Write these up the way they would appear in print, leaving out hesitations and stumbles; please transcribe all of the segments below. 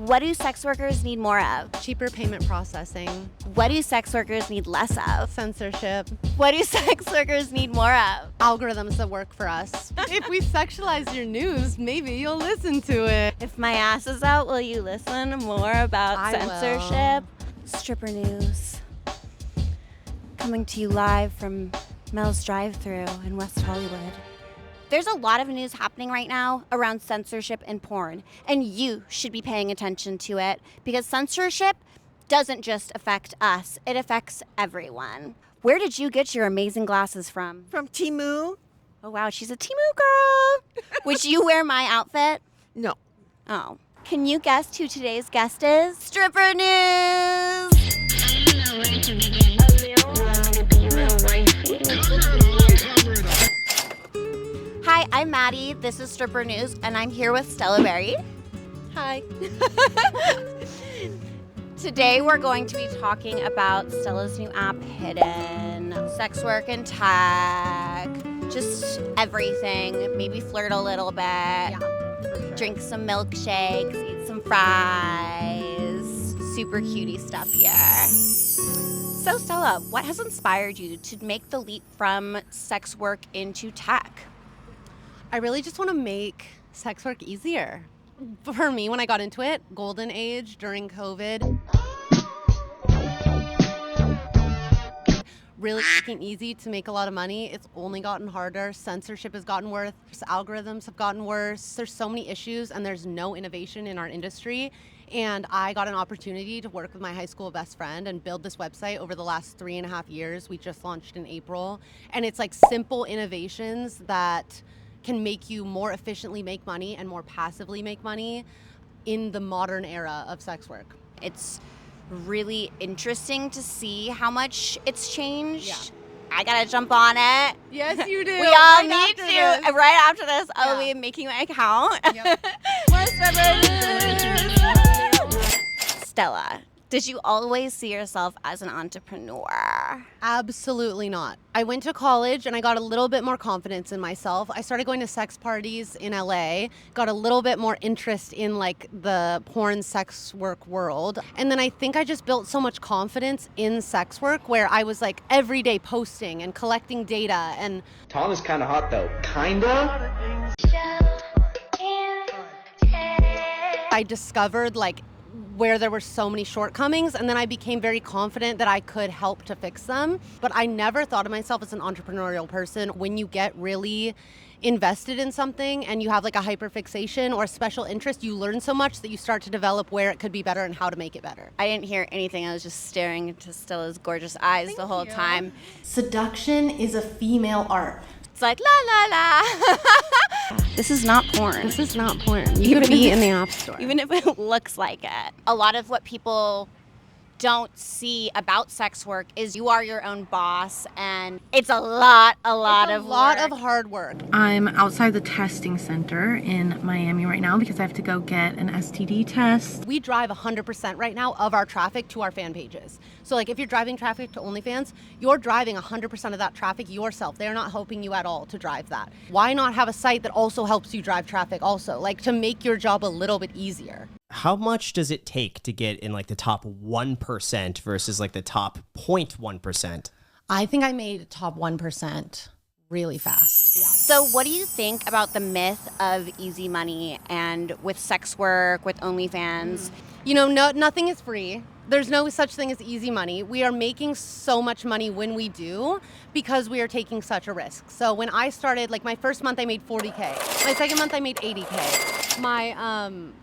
What do sex workers need more of? Cheaper payment processing. What do sex workers need less of? Censorship. What do sex workers need more of? Algorithms that work for us. If we sexualize your news, maybe you'll listen to it. If my ass is out, will you listen more about I censorship? Stripper news. Coming to you live from Mel's drive-thru in West Hollywood. There's a lot of news happening right now around censorship in porn, and you should be paying attention to it because censorship doesn't just affect us, it affects everyone. Where did you get your amazing glasses from? From Temu. Oh wow, she's a Temu girl. Would you wear my outfit? No. Oh. Can you guess who today's guest is? Stripper news! I don't know where to begin. You want me to be real wifey? Hi, I'm Maddie. This is Stripper News, and I'm here with Stella Barey. Hi. Today we're going to be talking about Stella's new app, Hidden, sex work and tech, just everything. Maybe flirt a little bit. Yeah, for sure. Drink some milkshakes, eat some fries, super cutie stuff here. So Stella, what has inspired you to make the leap from sex work into tech? I really just want to make sex work easier. For me, when I got into it, golden age during COVID, really making easy to make a lot of money. It's only gotten harder. Censorship has gotten worse. Algorithms have gotten worse. There's so many issues and there's no innovation in our industry. And I got an opportunity to work with my high school best friend and build this website over the last 3.5 years. We just launched in April. And it's like simple innovations that can make you more efficiently make money and more passively make money in the modern era of sex work. It's really interesting to see how much it's changed. Yeah. I gotta jump on it. Yes, you do. We all need to. Right after this, I'll be making my account. Yep. Stella, did you always see yourself as an entrepreneur? Absolutely not. I went to college and I got a little bit more confidence in myself. I started going to sex parties in LA, got a little bit more interest in like the porn sex work world. And then I think I just built so much confidence in sex work where I was like every day posting and collecting data and Tom is kind of hot though. Kinda? I discovered like where there were so many shortcomings, and then I became very confident that I could help to fix them. But I never thought of myself as an entrepreneurial person. When you get really invested in something and you have like a hyperfixation or a special interest, you learn so much that you start to develop where it could be better and how to make it better. I didn't hear anything. I was just staring into Stella's gorgeous eyes the whole time. Seduction is a female art. It's like, la, la, la. This is not porn. This is not porn. You could be in the app store. Even if it looks like it. A lot of what people don't see about sex work is you are your own boss, and it's a lot of work. Hard work. I'm outside the testing center in Miami right now because I have to go get an STD test. We drive 100% right now of our traffic to our fan pages. So like if you're driving traffic to OnlyFans, you're driving 100% of that traffic yourself. They're not helping you at all to drive that. Why not have a site that also helps you drive traffic also, like to make your job a little bit easier? How much does it take to get in like the top 1% versus like the top 0.1%? I think I made top 1% really fast. Yeah. So what do you think about the myth of easy money and with sex work, with OnlyFans? You know, nothing is free. There's no such thing as easy money. We are making so much money when we do because we are taking such a risk. So when I started, like my first month I made 40K. My second month I made 80K. My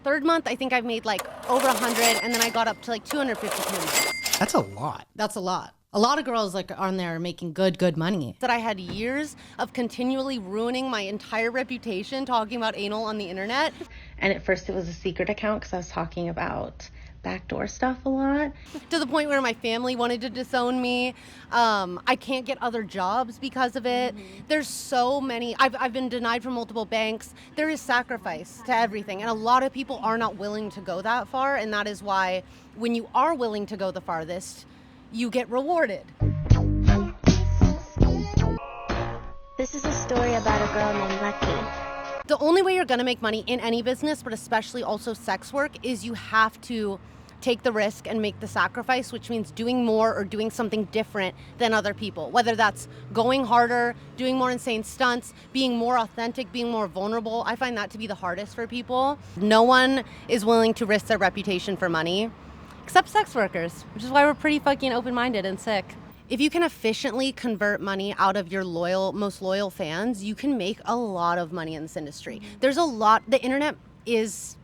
third month I think I've made like over 100, and then I got up to like 250K a month. That's a lot. That's a lot. A lot of girls like on there making good money. That I had years of continually ruining my entire reputation talking about anal on the internet. And at first it was a secret account because I was talking about backdoor stuff a lot. To the point where my family wanted to disown me. I can't get other jobs because of it. There's so many. I've been denied from multiple banks. There is sacrifice to everything. And a lot of people are not willing to go that far. And that is why when you are willing to go the farthest, you get rewarded. This is a story about a girl named Lucky. The only way you're gonna make money in any business, but especially also sex work, is you have to take the risk and make the sacrifice, which means doing more or doing something different than other people. Whether that's going harder, doing more insane stunts, being more authentic, being more vulnerable. I find that to be the hardest for people. No one is willing to risk their reputation for money, except sex workers, which is why we're pretty fucking open-minded and sick. If you can efficiently convert money out of your most loyal fans, you can make a lot of money in this industry. There's a lot, the internet is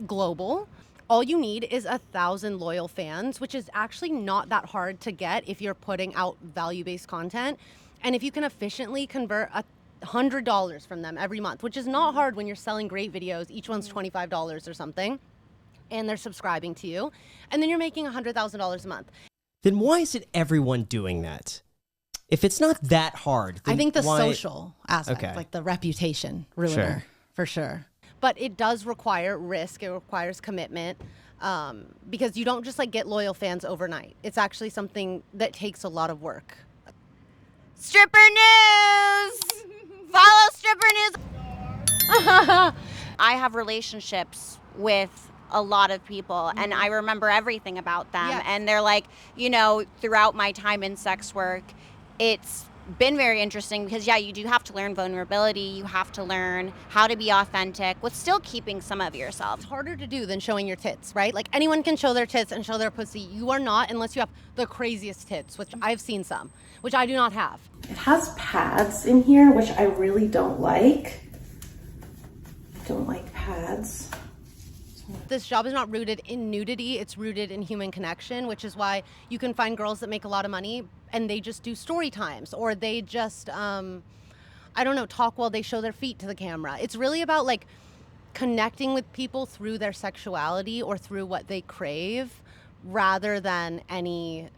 global. All you need is 1,000 loyal fans, which is actually not that hard to get if you're putting out value-based content. And if you can efficiently convert $100 from them every month, which is not hard when you're selling great videos, each one's $25 or something, and they're subscribing to you, and then you're making $100,000 a month. Then why isn't everyone doing that? If it's not that hard, then I think the why... social aspect, Okay. like the reputation ruiner, Sure. for sure. But it does require risk. It requires commitment, because you don't just like get loyal fans overnight. It's actually something that takes a lot of work. Stripper news! Follow stripper news! I have relationships with a lot of people, and I remember everything about them. Yes. And they're like, you know, throughout my time in sex work, it's been very interesting because, yeah, you do have to learn vulnerability. You have to learn how to be authentic with still keeping some of yourself. It's harder to do than showing your tits, right? Like anyone can show their tits and show their pussy. You are not unless you have the craziest tits, which I've seen some, which I do not have. It has pads in here, which I really don't like. Don't like pads. This job is not rooted in nudity, it's rooted in human connection, which is why you can find girls that make a lot of money and they just do story times, or they just, I don't know, talk while they show their feet to the camera. It's really about like connecting with people through their sexuality or through what they crave, rather than anything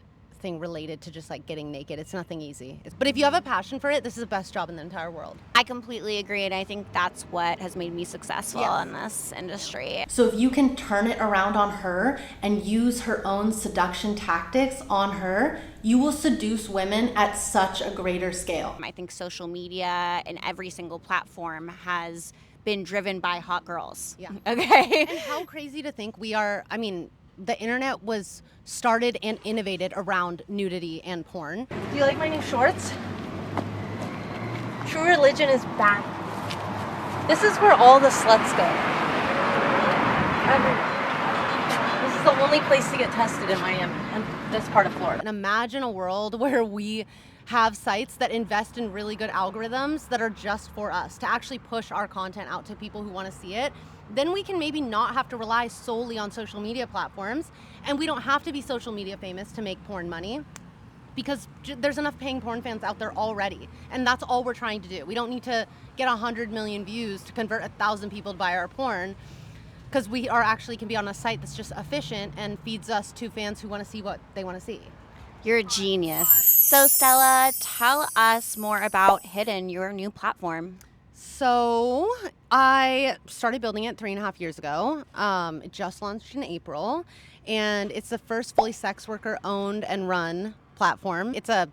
related to just like getting naked. It's nothing easy. But if you have a passion for it, this is the best job in the entire world. I completely agree, and I think that's what has made me successful in this industry. So if you can turn it around on her and use her own seduction tactics on her, you will seduce women at such a greater scale. I think social media and every single platform has been driven by hot girls. Yeah. Okay. And how crazy to think we are, I mean, the internet was started and innovated around nudity and porn. Do you like my new shorts? True religion is back. This is where all the sluts go. This is the only place to get tested in Miami and this part of Florida. And imagine a world where we have sites that invest in really good algorithms that are just for us, to actually push our content out to people who want to see it. Then we can maybe not have to rely solely on social media platforms, and we don't have to be social media famous to make porn money, because there's enough paying porn fans out there already, and that's all we're trying to do. We don't need to get 100 million views to convert 1,000 people to buy our porn, because we are actually can be on a site that's just efficient and feeds us to fans who want to see what they want to see. You're a genius. So Stella, tell us more about Hidden, your new platform. So I started building it 3.5 years ago. It just launched in April, and it's the first fully sex worker owned and run platform. It's a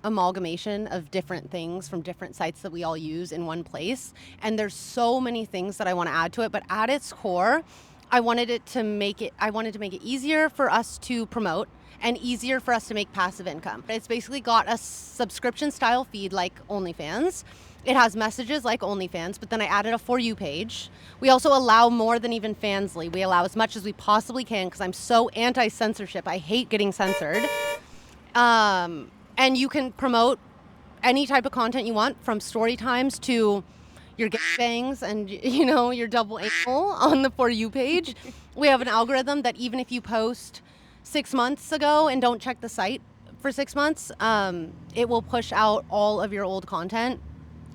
amalgamation of different things from different sites that we all use in one place. And there's so many things that I want to add to it, but at its core, I wanted to make it easier for us to promote and easier for us to make passive income. It's basically got a subscription style feed like OnlyFans. It has messages like OnlyFans, but then I added a For You page. We also allow more than even Fansly. We allow as much as we possibly can because I'm so anti-censorship. I hate getting censored. And you can promote any type of content you want, from story times to your gangbangs and, you know, your double anal on the For You page. We have an algorithm that even if you post 6 months ago and don't check the site for 6 months, it will push out all of your old content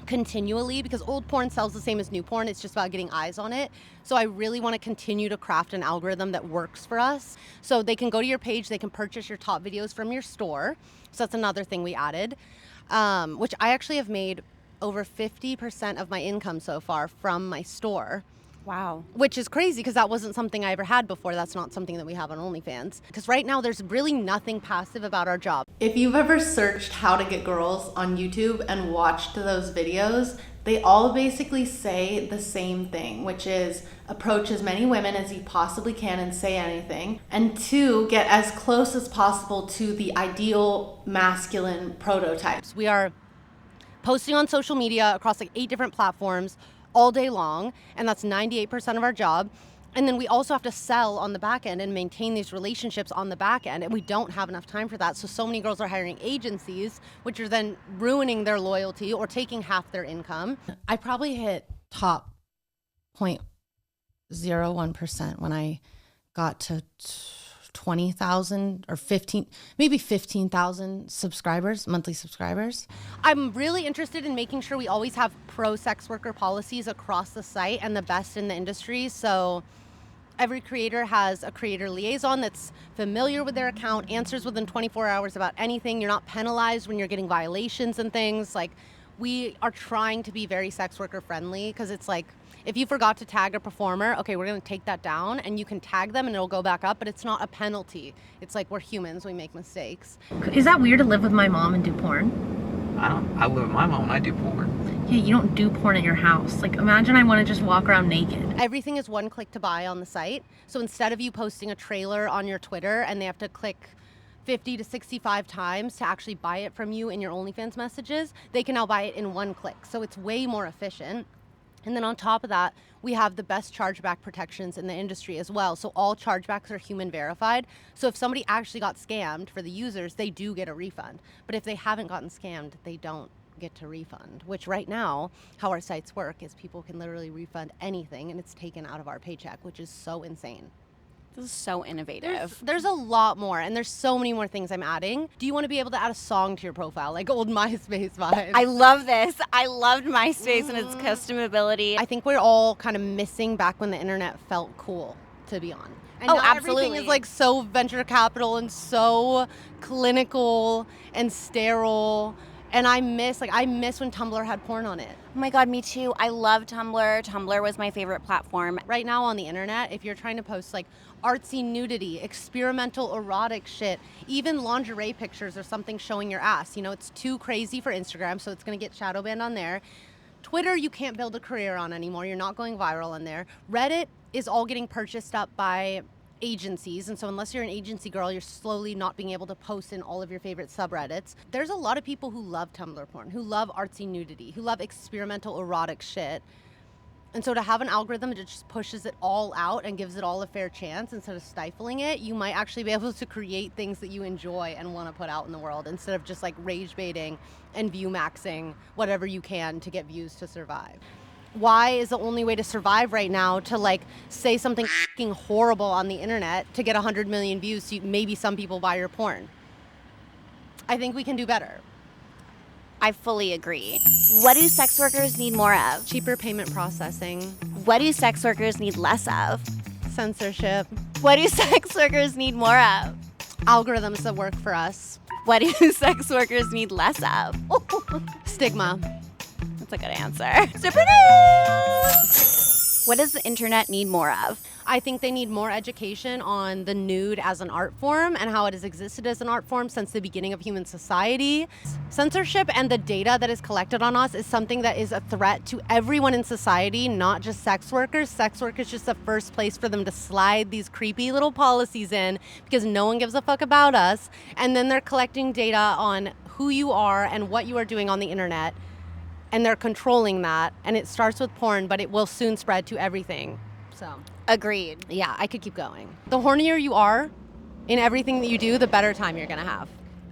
continually, because old porn sells the same as new porn. It's just about getting eyes on it. So I really want to continue to craft an algorithm that works for us. So they can go to your page, they can purchase your top videos from your store. So that's another thing we added, which I actually have made over 50% of my income so far from my store Wow. Which is crazy because that wasn't something I ever had before. That's not something that we have on OnlyFans. Because right now there's really nothing passive about our job. If you've ever searched how to get girls on YouTube and watched those videos, they all basically say the same thing, which is approach as many women as you possibly can and say anything. And 2, get as close as possible to the ideal masculine prototypes. We are posting on social media across like 8 different platforms all day long, and that's 98% of our job. And then we also have to sell on the back end and maintain these relationships on the back end, and we don't have enough time for that. So many girls are hiring agencies, which are then ruining their loyalty or taking half their income. I probably hit top 0.01% when I got to 20,000 or 15,000 subscribers, monthly subscribers. I'm really interested in making sure we always have pro sex worker policies across the site and the best in the industry. So every creator has a creator liaison that's familiar with their account, answers within 24 hours about anything. You're not penalized when you're getting violations and things. Like, we are trying to be very sex worker friendly, because it's like, if you forgot to tag a performer, okay, we're gonna take that down and you can tag them and it'll go back up, but it's not a penalty. It's like, we're humans, we make mistakes. Is that weird to live with my mom and do porn? I live with my mom and I do porn. Yeah, you don't do porn at your house. Like, imagine I want to just walk around naked. Everything is one click to buy on the site. So instead of you posting a trailer on your Twitter and they have to click 50 to 65 times to actually buy it from you in your OnlyFans messages, they can now buy it in one click. So it's way more efficient. And then on top of that, we have the best chargeback protections in the industry as well. So all chargebacks are human verified. So if somebody actually got scammed, for the users, they do get a refund. But if they haven't gotten scammed, they don't get to refund, which right now, how our sites work is people can literally refund anything and it's taken out of our paycheck, which is so insane. This is so innovative. There's a lot more, and there's so many more things I'm adding. Do you want to be able to add a song to your profile, like old MySpace vibes? I love this. I loved MySpace and its customability. I think we're all kind of missing back when the internet felt cool to be on. And Oh, now absolutely. everything is like so venture capital and so clinical and sterile. And I miss when Tumblr had porn on it. Oh my God, me too. I love Tumblr. Tumblr was my favorite platform. Right now on the internet, if you're trying to post like artsy nudity, experimental erotic shit, even lingerie pictures or something showing your ass, it's too crazy for Instagram, so it's gonna get shadow banned on there. Twitter, you can't build a career on anymore. You're not going viral on there. Reddit is all getting purchased up by agencies, and so unless you're an agency girl, you're slowly not being able to post in all of your favorite subreddits. There's a lot of people who love Tumblr porn, who love artsy nudity, who love experimental erotic shit. And so to have an algorithm that just pushes it all out and gives it all a fair chance instead of stifling it, you might actually be able to create things that you enjoy and want to put out in the world instead of just like rage baiting and view maxing whatever you can to get views to survive. Why is the only way to survive right now to like say something fucking horrible on the internet to get 100 million views so maybe some people buy your porn? I think we can do better. I fully agree. What do sex workers need more of? Cheaper payment processing. What do sex workers need less of? Censorship. What do sex workers need more of? Algorithms that work for us. What do sex workers need less of? Stigma. That's a good answer. Super news! What does the internet need more of? I think they need more education on the nude as an art form and how it has existed as an art form since the beginning of human society. Censorship and the data that is collected on us is something that is a threat to everyone in society, not just sex workers. Sex work is just the first place for them to slide these creepy little policies in because no one gives a fuck about us. And then they're collecting data on who you are and what you are doing on the internet. And they're controlling that. And it starts with porn, but it will soon spread to everything. So. Agreed. Yeah, I could keep going. The hornier you are in everything that you do, the better time you're gonna have.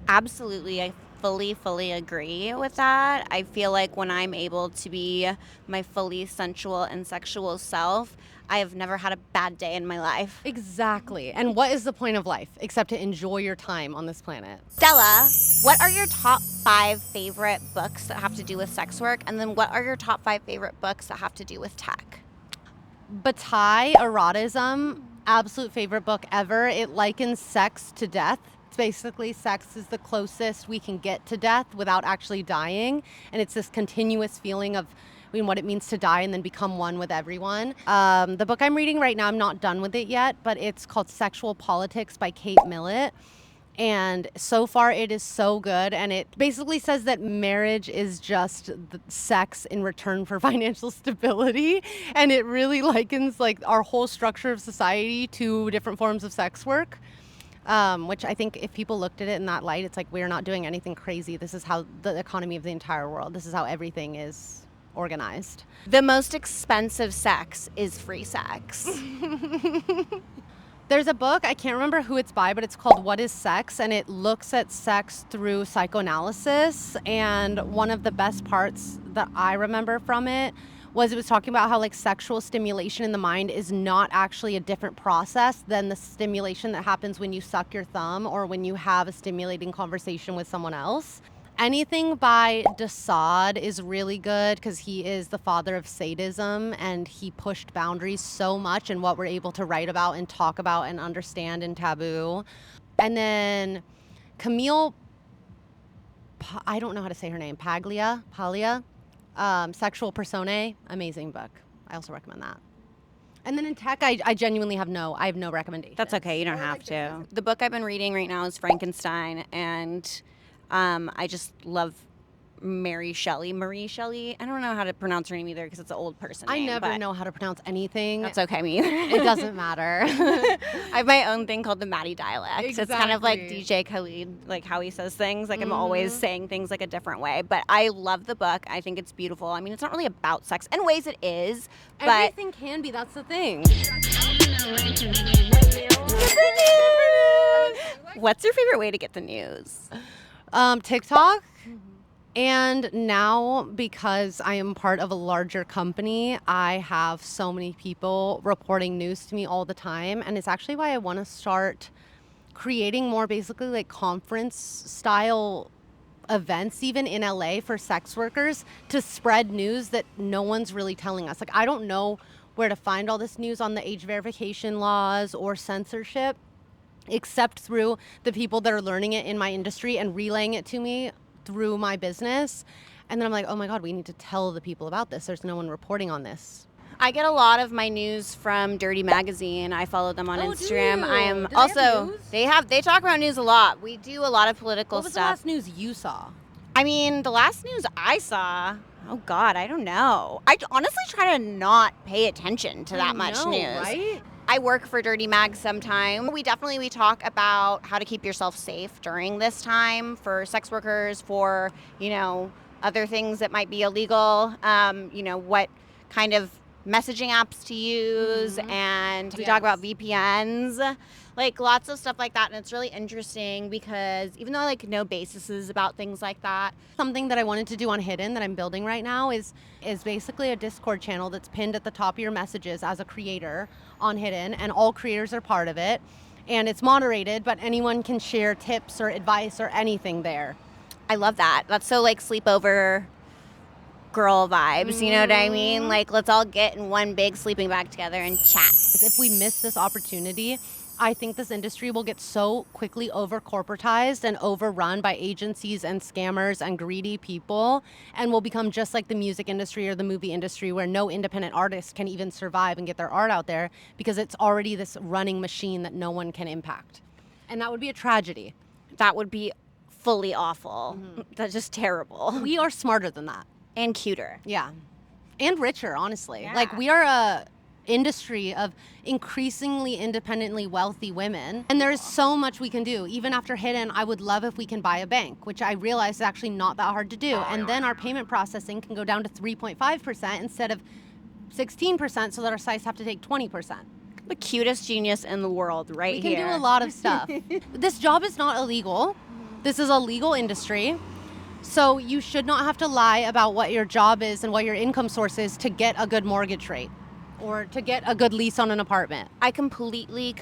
Absolutely. I fully agree with that. I feel like when I'm able to be my fully sensual and sexual self, I have never had a bad day in my life. Exactly. And what is the point of life except to enjoy your time on this planet? Stella, what are your top 5 favorite books that have to do with sex work? And then what are your top 5 favorite books that have to do with tech? Bataille, Eroticism, absolute favorite book ever. It likens sex to death. It's basically sex is the closest we can get to death without actually dying. And it's this continuous feeling of between what it means to die and then become one with everyone. The book I'm reading right now, I'm not done with it yet, but it's called Sexual Politics by Millett. And so far it is so good. And it basically says that marriage is just the sex in return for financial stability. And it really likens like our whole structure of society to different forms of sex work. Which I think if people looked at it in that light, it's like, we're not doing anything crazy. This is how the economy of the entire world, this is how everything is organized. The most expensive sex is free sex. There's a book, I can't remember who it's by, but it's called What is Sex? And it looks at sex through psychoanalysis. And one of the best parts that I remember from it was talking about how like sexual stimulation in the mind is not actually a different process than the stimulation that happens when you suck your thumb or when you have a stimulating conversation with someone else. Anything by de Sade is really good because he is the father of sadism, and he pushed boundaries so much in what we're able to write about and talk about and understand in Taboo. And then Camille, I don't know how to say her name, Paglia, Sexual Personae, amazing book. I also recommend that. And then in tech, I genuinely have no recommendations. That's okay, you don't have to. The book I've been reading right now is Frankenstein, and I just love Marie Shelley. I don't know how to pronounce her name either because it's an old person name. I never know how to pronounce anything. That's okay, me either. It doesn't matter. I have my own thing called the Maddie dialect. Exactly. It's kind of like DJ Khaled, like how he says things. Like I'm always saying things like a different way. But I love the book. I think it's beautiful. I mean, it's not really about sex. In ways it is, but everything can be. That's the thing. What's your favorite way to get the news? TikTok. And now, because I am part of a larger company, I have so many people reporting news to me all the time. And it's actually why I want to start creating more basically like conference style events, even in LA, for sex workers to spread news that no one's really telling us. Like, I don't know where to find all this news on the age verification laws or censorship, except through the people that are learning it in my industry and relaying it to me through my business. And then I'm like, oh my God, we need to tell the people about this. There's no one reporting on this. I get a lot of my news from Dirty Magazine. I follow them on Instagram. Do you? I am Do they also have news? they talk about news a lot. We do a lot of political What was stuff. the last news you saw? I mean, the last news I saw, oh God, I don't know. I honestly try to not pay attention to that much news. Right? I work for Dirty Mag sometime. We talk about how to keep yourself safe during this time for sex workers, for, other things that might be illegal, what kind of messaging apps to use, and we talk about VPNs, like lots of stuff like that. And it's really interesting because even though I know bases about things like that, Something that I wanted to do on Hidden that I'm building right now is basically a Discord channel that's pinned at the top of your messages as a creator on Hidden, and all creators are part of it. And it's moderated, but anyone can share tips or advice or anything there. I love that. That's so sleepover girl vibes, you know what I mean? Like, let's all get in one big sleeping bag together and chat. If we miss this opportunity, I think this industry will get so quickly over-corporatized and overrun by agencies and scammers and greedy people, and will become just like the music industry or the movie industry, where no independent artist can even survive and get their art out there because it's already this running machine that no one can impact. And that would be a tragedy. That would be fully awful. That's just terrible. We are smarter than that. And cuter. Yeah. And richer, honestly. Yeah. Like, we are a industry of increasingly independently wealthy women, and there is so much we can do. Even after Hidden, I would love if we can buy a bank, which I realize is actually not that hard to do, and then our payment processing can go down to 3.5% instead of 16%, so that our sites have to take 20%. The cutest genius in the world here. We can do a lot of stuff. This job is not illegal. This is a legal industry. So you should not have to lie about what your job is and what your income source is to get a good mortgage rate or to get a good lease on an apartment. I completely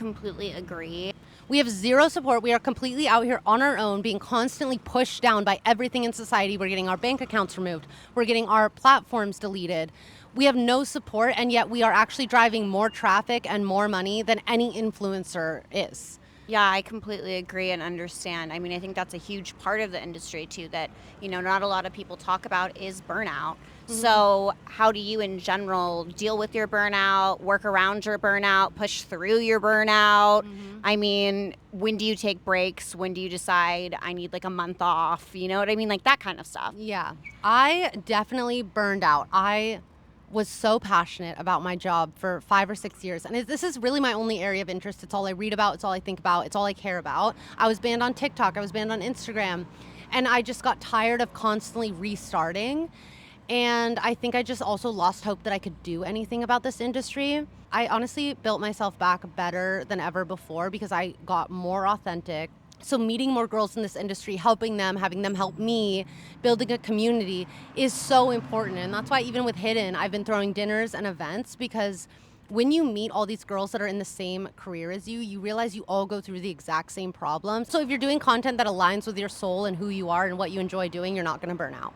agree. We have zero support. We are completely out here on our own, being constantly pushed down by everything in society. We're getting our bank accounts removed. We're getting our platforms deleted. We have no support, and yet we are actually driving more traffic and more money than any influencer is. Yeah, I completely agree and understand. I mean, I think that's a huge part of the industry too that, not a lot of people talk about is burnout. So how do you in general deal with your burnout, work around your burnout, push through your burnout? I mean, when do you take breaks? When do you decide I need like a month off? You know what I mean? Like that kind of stuff. Yeah, I definitely burned out. I was so passionate about my job for 5 or 6 years. And this is really my only area of interest. It's all I read about. It's all I think about. It's all I care about. I was banned on TikTok. I was banned on Instagram. And I just got tired of constantly restarting. And I think I just also lost hope that I could do anything about this industry. I honestly built myself back better than ever before because I got more authentic. So meeting more girls in this industry, helping them, having them help me, building a community is so important. And that's why even with Hidden, I've been throwing dinners and events because when you meet all these girls that are in the same career as you, you realize you all go through the exact same problems. So if you're doing content that aligns with your soul and who you are and what you enjoy doing, you're not going to burn out.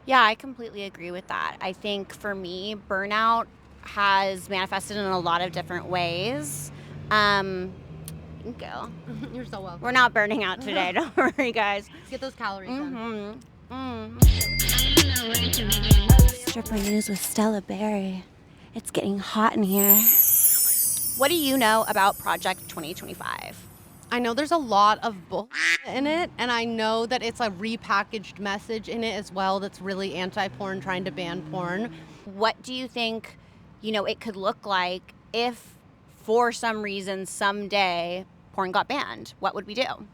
Yeah, I completely agree with that. I think for me, burnout has manifested in a lot of different ways. You can go. You're so welcome. We're not burning out today. Don't worry, guys. Let's get those calories in. Stripper news with Stella Barey. It's getting hot in here. What do you know about Project 2025? I know there's a lot of bull in it, and I know that it's a repackaged message in it as well that's really anti-porn, trying to ban porn. What do you think, it could look like if, for some reason, someday porn got banned? What would we do?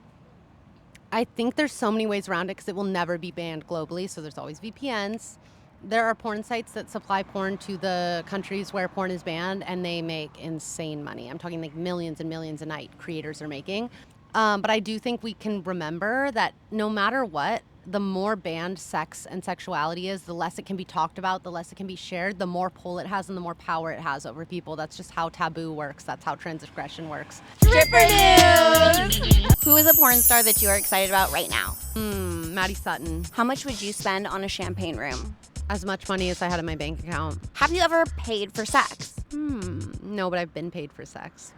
I think there's so many ways around it because it will never be banned globally, so there's always VPNs. There are porn sites that supply porn to the countries where porn is banned, and they make insane money. I'm talking like millions and millions a night creators are making. But I do think we can remember that no matter what, the more banned sex and sexuality is, the less it can be talked about, the less it can be shared, the more pull it has and the more power it has over people. That's just how taboo works. That's how transgression works. Stripper news! Who is a porn star that you are excited about right now? Maddie Sutton. How much would you spend on a champagne room? As much money as I had in my bank account. Have you ever paid for sex? No, but I've been paid for sex.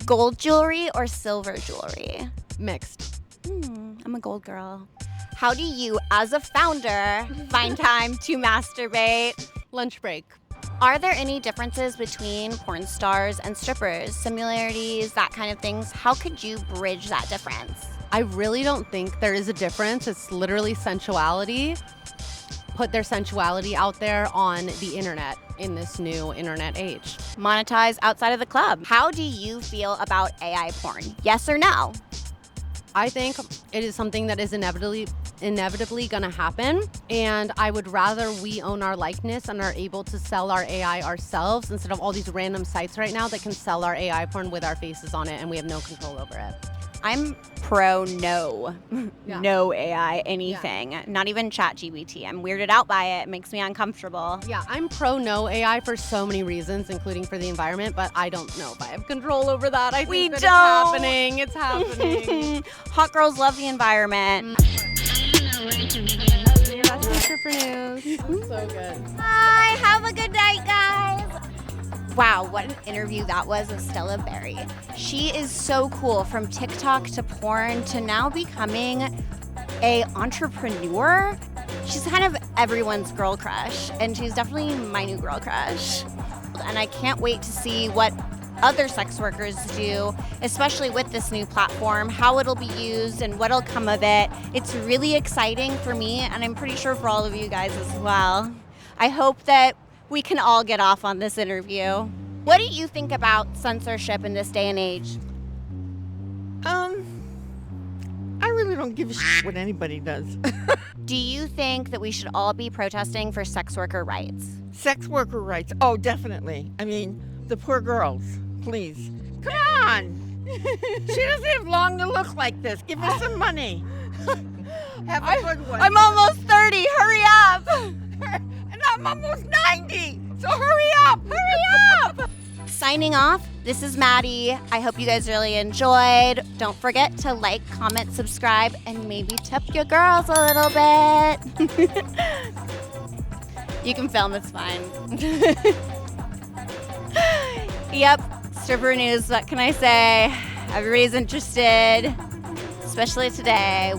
Gold jewelry or silver jewelry? Mixed. I'm a gold girl. How do you, as a founder, find time to masturbate? Lunch break. Are there any differences between porn stars and strippers? Similarities, that kind of things? How could you bridge that difference? I really don't think there is a difference. It's literally sensuality. Put their sensuality out there on the internet in this new internet age. Monetize outside of the club. How do you feel about AI porn? Yes or no? I think it is something that is inevitably gonna happen, and I would rather we own our likeness and are able to sell our AI ourselves instead of all these random sites right now that can sell our AI porn with our faces on it and we have no control over it. I'm pro no. Yeah. No AI anything. Yeah. Not even ChatGPT. I'm weirded out by it. It makes me uncomfortable. Yeah, I'm pro no AI for so many reasons, including for the environment, but I don't know if I have control over that. I think that it's happening. Hot girls love the environment. That's the Stripper news. So good. Bye. Have a good night, guys. Wow, what an interview that was with Stella Barey. She is so cool, from TikTok to porn to now becoming an entrepreneur. She's kind of everyone's girl crush, and she's definitely my new girl crush. And I can't wait to see what other sex workers do, especially with this new platform, how it'll be used and what'll come of it. It's really exciting for me, and I'm pretty sure for all of you guys as well. I hope that we can all get off on this interview. What do you think about censorship in this day and age? I really don't give a shit what anybody does. Do you think that we should all be protesting for sex worker rights? Sex worker rights, oh, definitely. I mean, the poor girls, please. Come on. She doesn't have long to look like this. Give her some money. Have a good one. I'm almost 30, hurry up! And I'm almost 90, so hurry up! Hurry up! Signing off, this is Maddie. I hope you guys really enjoyed. Don't forget to like, comment, subscribe, and maybe tip your girls a little bit. You can film, it's fine. Yep, Stripper news, what can I say? Everybody's interested, especially today.